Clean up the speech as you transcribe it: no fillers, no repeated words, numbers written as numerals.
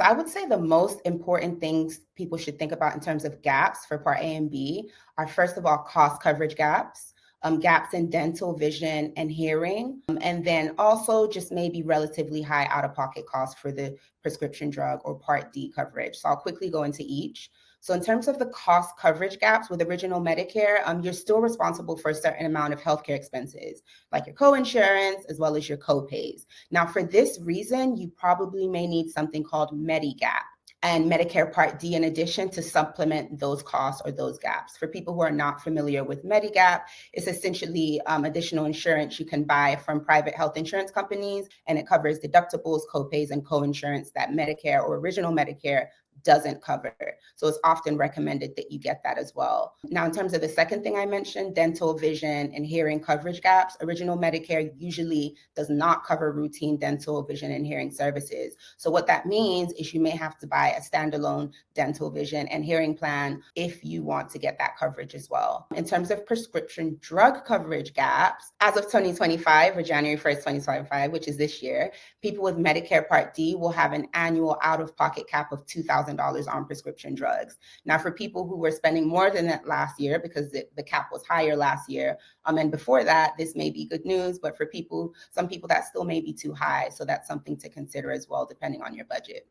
So I would say the most important things people should think about in terms of gaps for Part A and B are, first of all, cost coverage gaps, gaps in dental, vision, and hearing, and then also just maybe relatively high out-of-pocket costs for the prescription drug or Part D coverage. So I'll quickly go into each. So in terms of the cost coverage gaps with original Medicare, you're still responsible for a certain amount of healthcare expenses, like your coinsurance as well as your copays. Now, for this reason, you probably may need something called Medigap and Medicare Part D in addition to supplement those costs or those gaps. For people who are not familiar with Medigap, it's essentially additional insurance you can buy from private health insurance companies, and it covers deductibles, copays, and coinsurance that Medicare or original Medicare doesn't cover. So it's often recommended that you get that as well. Now, in terms of the second thing I mentioned, dental, vision, and hearing coverage gaps, original Medicare usually does not cover routine dental, vision, and hearing services. So what that means is you may have to buy a standalone dental, vision, and hearing plan if you want to get that coverage as well. In terms of prescription drug coverage gaps, as of 2025 or January 1st, 2025, which is this year, people with Medicare Part D will have an annual out-of-pocket cap of $2,000 on prescription drugs. Now, for people who were spending more than that last year, because the cap was higher last year, and before that, this may be good news, but for some people that still may be too high. So that's something to consider as well, depending on your budget.